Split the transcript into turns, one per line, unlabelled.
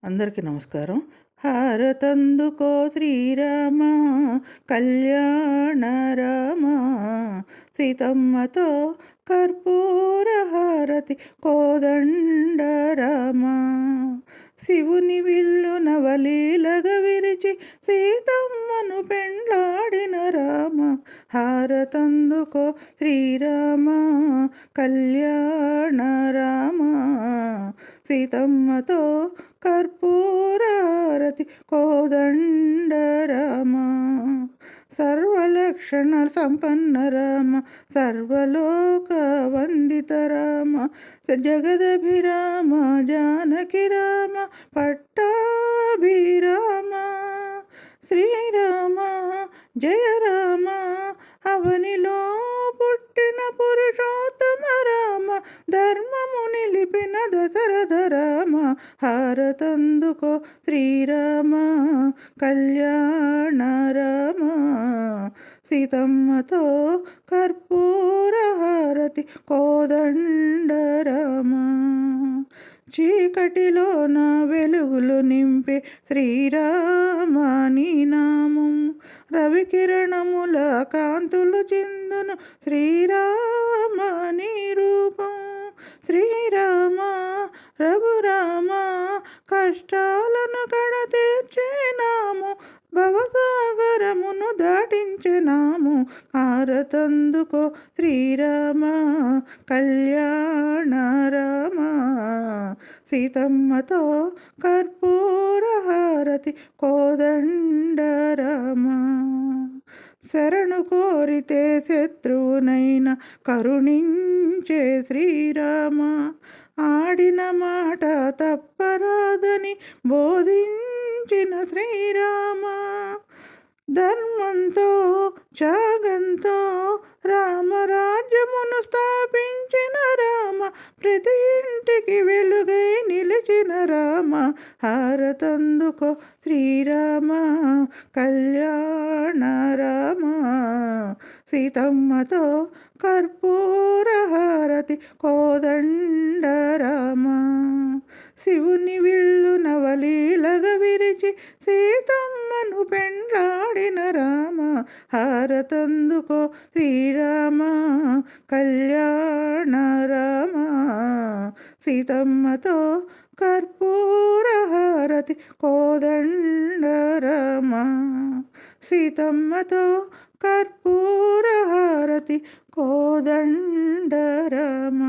అందరికీ నమస్కారం. హారతందుకో శ్రీరామ కళ్యాణ రామ సీతమ్మతో కర్పూర హారతి కోదండ రామ శివుని విల్లు నవలీలగ విరిచి సీతమ్మను పెండ్లాడిన రామ హారతందుకో శ్రీరామ కళ్యాణ రామ సీతమ్మతో కర్పూరారతి కోదండ రామ సర్వలక్షణ సంపన్న రామ సర్వలోక వందిత రామ జగదభిరామ జానకి రామ పట్టాభిరామ శ్రీరామ జయ రామ అవనిలో పుట్టిన పురుషోత్తమ రామ ధర్మము నిలిపిన దశరథ రామ హారతందుకో శ్రీరామ కళ్యాణ రామ సీతమ్మతో కర్పూర హారతి కోదండ రామ చీకటిలో నా వెలుగులు నింపే శ్రీరామ నీ నామం రవికిరణముల కాంతులు చిందును శ్రీరామ నీ రూపం శ్రీరామ రఘురామ కష్టాలను కడతీర్చేనాము భవసాగరమును దాటించెనాము హారతందుకో శ్రీరామ కళ్యాణ రామ సీతమ్మతో కర్పూర హారతి కోదండ రామ శరణు కోరితే శత్రువునైనా కరుణించే శ్రీరామ ఆడిన మాట తప్పరాదని బోధించిన శ్రీరామ ధర్మంతో త్యాగంతో రామరాజ్యమును స్థాపించిన రామ ప్రతి ఇంటికి వెలుగై నిలిచిన రామ హారతందుకో శ్రీరామ కళ్యాణ రామ సీతమ్మతో కర్పూర హారతి కోదండ రామ శివుని విల్లు నవలీలగ విరిచి సీతమ్మను పెండ్లాడిన రామ హారతందుకో శ్రీరామ కళ్యాణ రామ సీతమ్మతో కర్పూర హారతి కోదండ రామ సీతమ్మతో కర్పూర హారతి కోదండ రామ